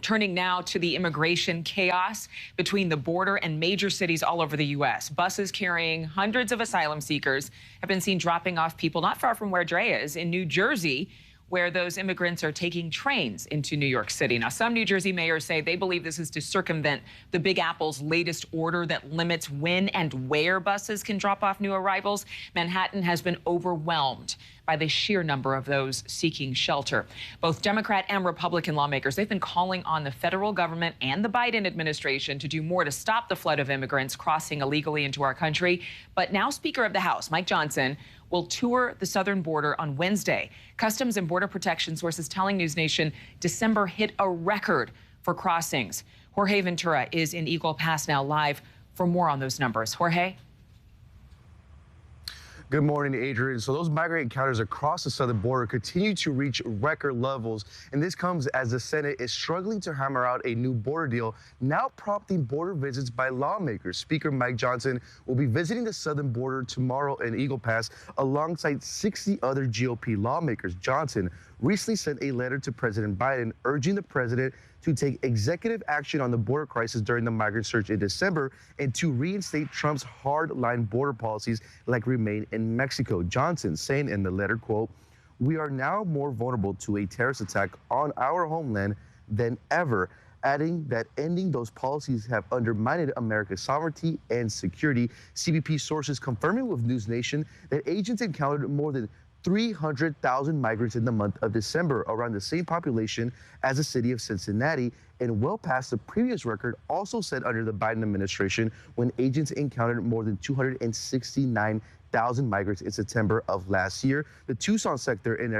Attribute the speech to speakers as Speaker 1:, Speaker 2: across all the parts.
Speaker 1: Turning now to the immigration chaos between the border and major cities all over the U.S. Buses carrying hundreds of asylum seekers have been seen dropping off people not far from where Dre is in New Jersey, where those immigrants are taking trains into New York City. Now, some New Jersey mayors say they believe this is to circumvent the Big Apple's latest order that limits when and where buses can drop off new arrivals. Manhattan has been overwhelmed by the sheer number of those seeking shelter. Both Democrat and Republican lawmakers, they've been calling on the federal government and the Biden administration to do more to stop the flood of immigrants crossing illegally into our country. But now Speaker of the House, Mike Johnson, will tour the southern border on Wednesday. Customs and Border Protection sources telling News Nation December hit a record for crossings. Jorge Ventura is in Eagle Pass now live for more on those numbers. Jorge?
Speaker 2: Good morning, Adrian. So those migrant encounters across the southern border continue to reach record levels, and this comes as the Senate is struggling to hammer out a new border deal, now prompting border visits by lawmakers. Speaker Mike Johnson will be visiting the southern border tomorrow in Eagle Pass alongside 60 other GOP lawmakers. Johnson recently sent a letter to President Biden urging the president to take executive action on the border crisis during the migrant surge in December and to reinstate Trump's hard-line border policies like remain in Mexico. Johnson saying in the letter, quote, "We are now more vulnerable to a terrorist attack on our homeland than ever," adding that ending those policies have undermined America's sovereignty and security. CBP sources confirming with News Nation that agents encountered more than 300,000 migrants in the month of December, around the same population as the city of Cincinnati, and well past the previous record also set under the Biden administration when agents encountered more than 269,000 migrants in September of last year. The Tucson sector in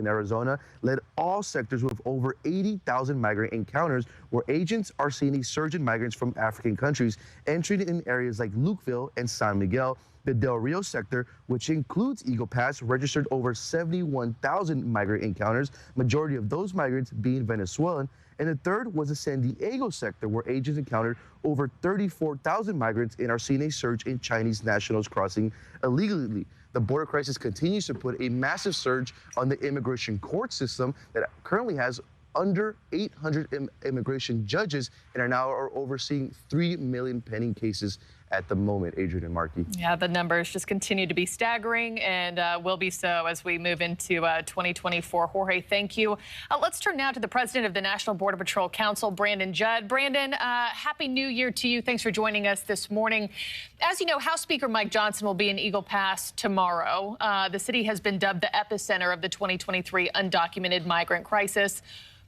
Speaker 2: Arizona led all sectors with over 80,000 migrant encounters, where agents are seeing a surge in migrants from African countries entering in areas like Lukeville and San Miguel. The Del Rio sector, which includes Eagle Pass, registered over 71,000 migrant encounters, majority of those migrants being Venezuelan. And the third was the San Diego sector, where agents encountered over 34,000 migrants and are seeing a surge in Chinese nationals crossing illegally. The border crisis continues to put a massive surge on the immigration court system that currently has under 800 immigration judges and are now overseeing 3 million pending cases at the moment. Adrian and Marky.
Speaker 3: Yeah, the numbers just continue to be staggering and will be so as we move into 2024. Jorge, thank you. Let's turn now to the president of the National Border Patrol Council, Brandon Judd. Brandon, happy New Year to you. Thanks for joining us this morning. As you know, House Speaker Mike Johnson will be in Eagle Pass tomorrow. The city has been dubbed the epicenter of the 2023 undocumented migrant crisis.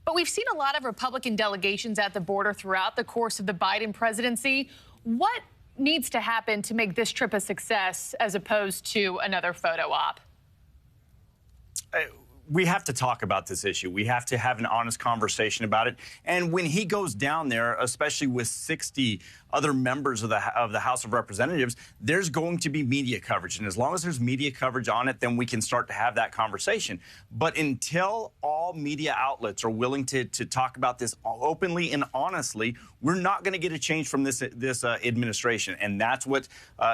Speaker 3: But we've seen a lot of Republican delegations at the border throughout the course of the Biden presidency. What needs to happen to make this trip a success as opposed to another photo op?
Speaker 4: We have to talk about this issue. We have to have an honest conversation about it. And when he goes down there, especially with 60 other members of the House of Representatives, there's going to be media coverage. And as long as there's media coverage on it, then we can start to have that conversation. But until all media outlets are willing to talk about this openly and honestly, we're not going to get a change from this administration. And that's what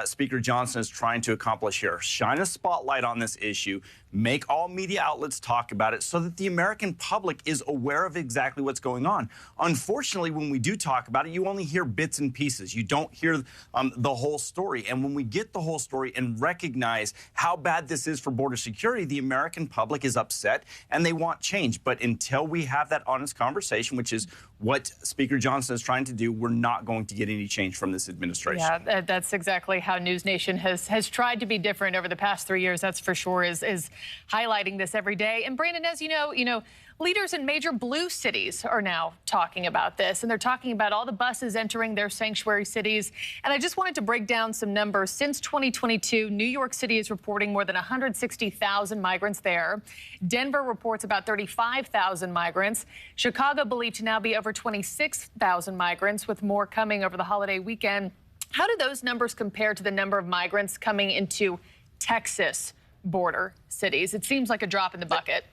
Speaker 4: Speaker Johnson is trying to accomplish here. Shine a spotlight on this issue, make all media outlets talk about it so that the American public is aware of exactly what's going on. Unfortunately, when we do talk about it, you only hear bits and pieces. You don't hear the whole story. And when we get the whole story and recognize how bad this is for border security, the American public is upset and they want change. But until we have that honest conversation, which is what Speaker Johnson is trying to do, we're not going to get any change from this administration.
Speaker 3: Yeah, that's exactly how News Nation has tried to be different over the past 3 years. That's for sure, is highlighting this every day. And Brandon, as you know, leaders in major blue cities are now talking about this, and they're talking about all the buses entering their sanctuary cities. And I just wanted to break down some numbers. Since 2022, New York City is reporting more than 160,000 migrants there. Denver reports about 35,000 migrants. Chicago believed to now be over 26,000 migrants, with more coming over the holiday weekend. How do those numbers compare to the number of migrants coming into Texas border cities? It seems like a drop in the bucket.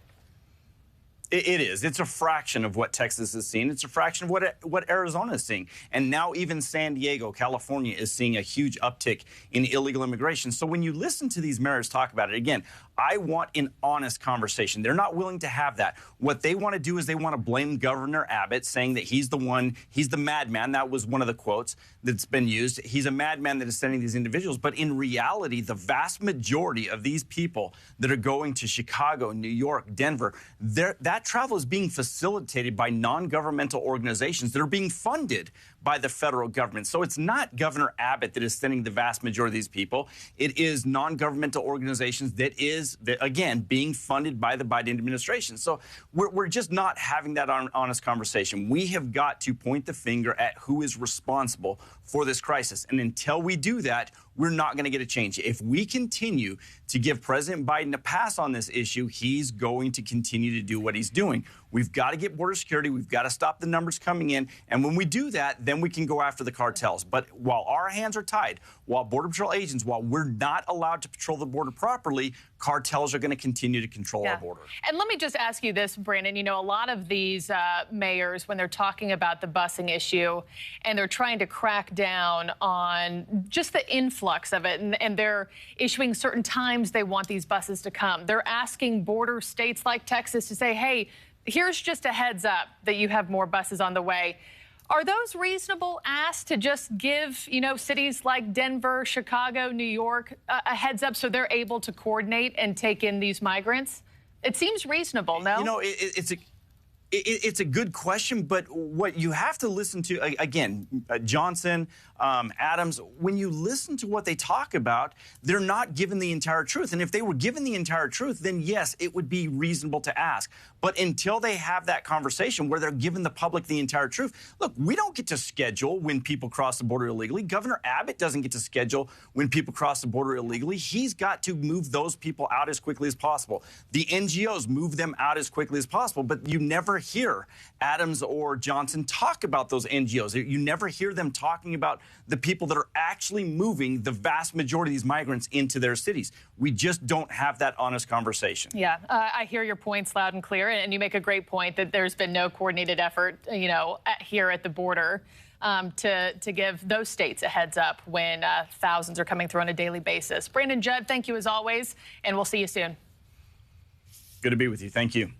Speaker 4: It is. It's a fraction of what Texas is seeing. It's a fraction of what Arizona is seeing. And now even San Diego, California, is seeing a huge uptick in illegal immigration. So when you listen to these mayors talk about it, again, I want an honest conversation. They're not willing to have that. What they want to do is they want to blame Governor Abbott, saying that he's the madman. That was one of the quotes that's been used. He's a madman that is sending these individuals. But in reality, the vast majority of these people that are going to Chicago, New York, Denver, that travel is being facilitated by non-governmental organizations that are being funded by the federal government. So it's not Governor Abbott that is sending the vast majority of these people. It is non-governmental organizations that again, being funded by the Biden administration. So we're just not having that honest conversation. We have got to point the finger at who is responsible for this crisis. And until we do that, we're not going to get a change. If we continue to give President Biden a pass on this issue, he's going to continue to do what he's doing. We've got to get border security. We've got to stop the numbers coming in. And when we do that, then we can go after the cartels. But while our hands are tied, while Border Patrol agents, while we're not allowed to patrol the border properly, cartels are going to continue to control our border.
Speaker 3: And let me just ask you this, Brandon. You know, a lot of these mayors, when they're talking about the busing issue and they're trying to crack down on just the influx of it, and they're issuing certain times they want these buses to come. They're asking border states like Texas to say, hey, here's just a heads up that you have more buses on the way. Are those reasonable asks to just give, you know, cities like Denver, Chicago, New York a heads up so they're able to coordinate and take in these migrants? It seems reasonable, no?
Speaker 4: You know, it's a good question, but what you have to listen to, again, Johnson, Adams, when you listen to what they talk about, they're not given the entire truth. And if they were given the entire truth, then yes, it would be reasonable to ask. But until they have that conversation where they're giving the public the entire truth, look, we don't get to schedule when people cross the border illegally. Governor Abbott doesn't get to schedule when people cross the border illegally. He's got to move those people out as quickly as possible. The NGOs move them out as quickly as possible, but you never hear Adams or Johnson talk about those NGOs. You never hear them talking about the people that are actually moving the vast majority of these migrants into their cities. We just don't have that honest conversation.
Speaker 3: Yeah, I hear your points loud and clear, and you make a great point that there's been no coordinated effort, you know, here at the border to give those states a heads up when thousands are coming through on a daily basis. Brandon Judd, thank you as always, and we'll see you soon.
Speaker 4: Good to be with you. Thank you.